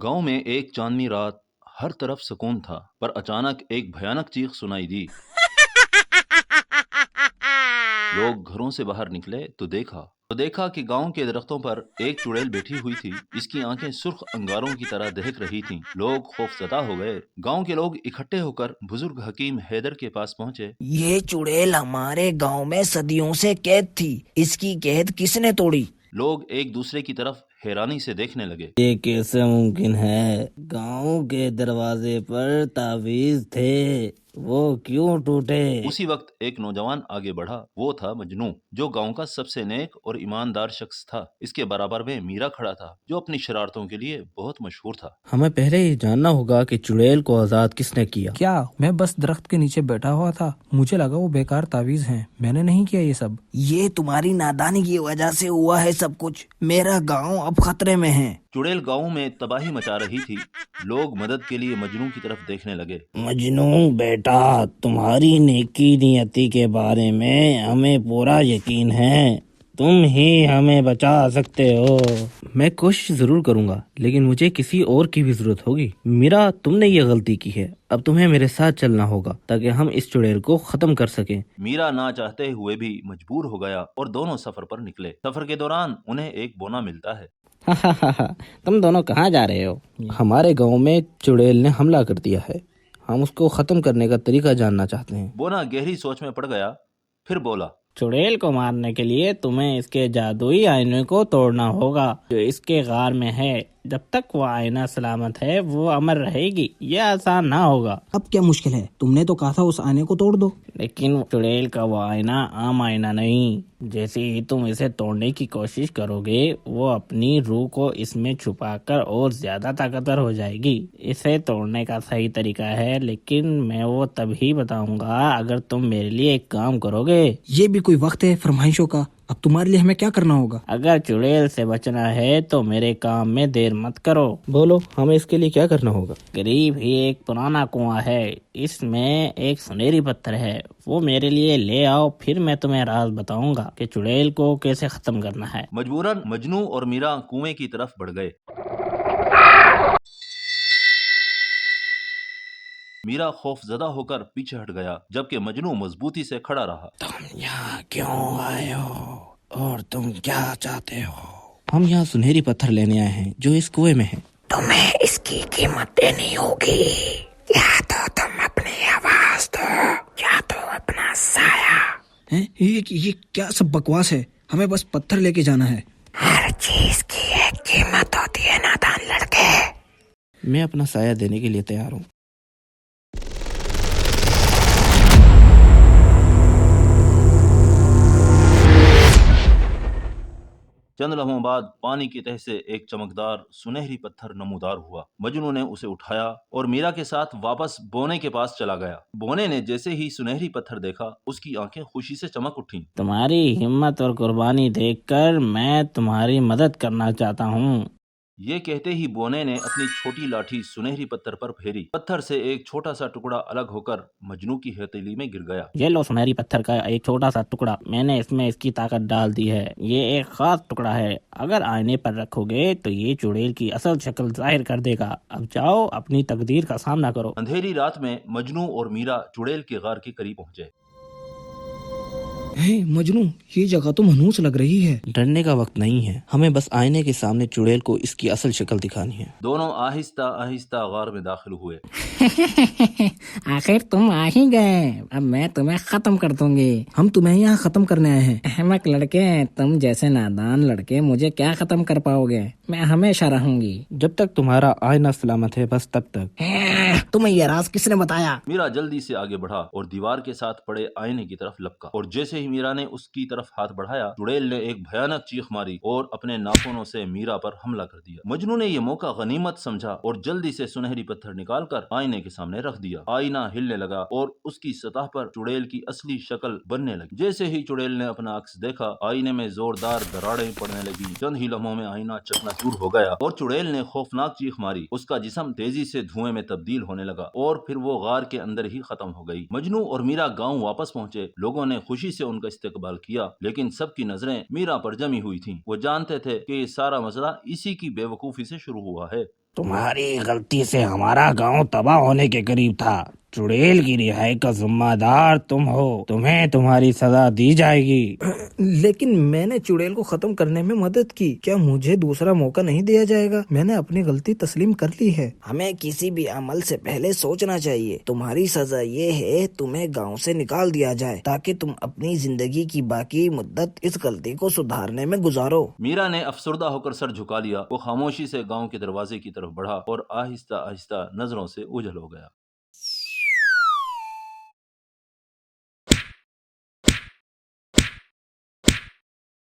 गांव में एक चांदनी रात हर तरफ सुकून था, पर अचानक एक भयानक चीख सुनाई दी। लोग घरों से बाहर निकले तो देखा कि गांव के दरख्तों पर एक चुड़ैल बैठी हुई थी। इसकी आंखें सुर्ख अंगारों की तरह दहक रही थीं। लोग खौफजदा हो गए। गांव के लोग इकट्ठे होकर बुजुर्ग हकीम हैदर के पास पहुंचे। ये चुड़ैल हमारे गांव में सदियों से कैद थी। इसकी कैद किसने तोड़ी? लोग एक दूसरे की तरफ हैरानी से देखने लगे। ये कैसे मुमकिन है? गांव के दरवाजे पर तावीज थे, वो क्यों टूटे? उसी वक्त एक नौजवान आगे बढ़ा। वो था मजनू, जो गांव का सबसे नेक और ईमानदार शख्स था। इसके बराबर में मीरा खड़ा था, जो अपनी शरारतों के लिए बहुत मशहूर था। हमें पहले ये जानना होगा कि चुड़ैल को आजाद किसने किया। क्या? मैं बस दरख्त के नीचे बैठा हुआ था, मुझे लगा वो बेकार तावीज हैं। मैंने नहीं किया ये सब। ये तुम्हारी नादानी की वजह से हुआ है सब कुछ। मेरा गांव अब खतरे में है। चुड़ैल गांव में तबाही मचा रही थी। लोग मदद के लिए मजनू की तरफ देखने लगे। मजनू बेटा, तुम्हारी नेकी नियति के बारे में हमें पूरा यकीन है। तुम ही हमें बचा सकते हो। मैं कोशिश जरूर करूंगा, लेकिन मुझे किसी और की भी जरूरत होगी। मीरा, तुमने ये गलती की है। अब तुम्हें मेरे साथ चलना होगा ताकि हम इस चुड़ैल को खत्म कर सकें। मीरा ना चाहते हुए भी मजबूर हो गया और दोनों सफर पर निकले। सफर के दौरान उन्हें एक बोना मिलता है। तुम दोनों कहाँ जा रहे हो? हमारे गांव में चुड़ैल ने हमला कर दिया है। हम उसको खत्म करने का तरीका जानना चाहते हैं। बोना गहरी सोच में पड़ गया, फिर बोला, चुड़ैल को मारने के लिए तुम्हें इसके जादुई आईने को तोड़ना होगा, जो इसके गार में है। जब तक वो आईना सलामत है, वो अमर रहेगी। ये आसान ना होगा। अब क्या मुश्किल है? तुमने तो कहा था उस आने को तोड़ दो। लेकिन चुड़ैल का वो आईना आम आईना नहीं। जैसे ही तुम इसे तोड़ने की कोशिश करोगे, वो अपनी रूह को इसमें छुपाकर और ज्यादा ताकतवर हो जाएगी। इसे तोड़ने का सही तरीका है, लेकिन मैं वो तभी बताऊंगा अगर तुम मेरे लिए एक काम करोगे। ये भी कोई वक्त है फरमाइशों का? अब तुम्हारे लिए हमें क्या करना होगा? अगर चुड़ैल से बचना है तो मेरे काम में देर मत करो। बोलो, हमें इसके लिए क्या करना होगा? करीब ही एक पुराना कुआं है, इसमें एक सुनहरी पत्थर है। वो मेरे लिए ले आओ, फिर मैं तुम्हें राज बताऊंगा कि चुड़ैल को कैसे खत्म करना है। मजबूरन मजनू और मीरा कुएं की तरफ बढ़ गए। मीरा खौफजदा होकर पीछे हट गया, जबकि मजनू मजबूती से खड़ा रहा। तुम यहाँ क्यों आए हो और तुम क्या चाहते हो? हम यहाँ सुनहरी पत्थर लेने आए हैं जो इस कुएं में है। तुम्हें इसकी कीमत देनी होगी। या तो तुम अपनी आवाज दो, या तो अपना साया। ये क्या सब बकवास है? हमें बस पत्थर लेके जाना है। हर चीज की एक कीमत होती है नादान लड़के। मैं अपना साया देने के लिए तैयार हूँ। चंद लम्हों बाद पानी की तह से एक चमकदार सुनहरी पत्थर नमूदार हुआ। मजनू ने उसे उठाया और मीरा के साथ वापस बोने के पास चला गया। बोने ने जैसे ही सुनहरी पत्थर देखा, उसकी आंखें खुशी से चमक उठीं। तुम्हारी हिम्मत और कुर्बानी देखकर मैं तुम्हारी मदद करना चाहता हूँ। ये कहते ही बोने ने अपनी छोटी लाठी सुनहरी पत्थर पर फेरी। पत्थर से एक छोटा सा टुकड़ा अलग होकर मजनू की हथेली में गिर गया। ये लो सुनहरी पत्थर का एक छोटा सा टुकड़ा। मैंने इसमें इसकी ताकत डाल दी है। ये एक खास टुकड़ा है। अगर आईने पर रखोगे तो ये चुड़ैल की असल शक्ल जाहिर कर देगा। अब जाओ, अपनी तकदीर का सामना करो। अंधेरी रात में मजनू और मीरा चुड़ैल के गार के करीब पहुंचे। मजनू, ये जगह तो मनहूस लग रही है। डरने का वक्त नहीं है। हमें बस आईने के सामने चुड़ैल को इसकी असल शक्ल दिखानी है। दोनों आहिस्ता आहिस्ता गार में दाखिल हुए। आखिर तुम आ ही गए। अब मैं तुम्हें खत्म कर दूंगी। हम तुम्हें यहाँ खत्म करने आए हैं। अहमक लड़के, तुम जैसे नादान लड़के मुझे क्या खत्म कर पाओगे? मैं हमेशा रहूंगी। जब तक तुम्हारा आईना सलामत है, बस तब तक। तुम्हें ये राज किसने बताया? मीरा जल्दी से आगे बढ़ा और दीवार के साथ पड़े आईने की तरफ लपका। और जैसे ही मीरा ने उसकी तरफ हाथ बढ़ाया, चुड़ैल ने एक भयानक चीख मारी और अपने नाखूनों से मीरा पर हमला कर दिया। मजनू ने यह मौका गनीमत समझा और जल्दी से सुनहरी पत्थर निकालकर आईने के सामने रख दिया। आईना हिलने लगा और उसकी सतह पर चुड़ैल की असली शक्ल बनने लगी। जैसे ही चुड़ैल ने अपना अक्स देखा, आईने में जोरदार दरारें पड़ने लगी। चंद ही लम्हों में आईना चकनाचूर हो गया और चुड़ैल ने खौफनाक चीख मारी। उसका जिस्म तेजी से धुएं में तब्दील होने लगा और फिर वो गार के अंदर ही खत्म हो गई। मजनू और मीरा गांव वापस पहुंचे। लोगों ने खुशी से उनका इस्तकबाल किया, लेकिन सबकी नजरें मीरा पर जमी हुई थीं। वो जानते थे कि ये सारा मसला इसी की बेवकूफी से शुरू हुआ है। تمہاری غلطی سے ہمارا گاؤں تباہ ہونے کے قریب تھا، چڑیل کی رہائی کا ذمہ دار تم ہو، تمہیں تمہاری سزا دی جائے گی۔ لیکن میں نے چڑیل کو ختم کرنے میں مدد کی، کیا مجھے دوسرا موقع نہیں دیا جائے گا؟ میں نے اپنی غلطی تسلیم کر لی ہے۔ ہمیں کسی بھی عمل سے پہلے سوچنا چاہیے۔ تمہاری سزا یہ ہے تمہیں گاؤں سے نکال دیا جائے تاکہ تم اپنی زندگی کی باقی مدت اس غلطی کو سدھارنے میں گزارو۔ میرا نے افسردہ ہو کر سر جھکا لیا۔ وہ خاموشی سے گاؤں کے دروازے کی طرف بڑھا اور آہستہ آہستہ نظروں سے اوجھل ہو گیا۔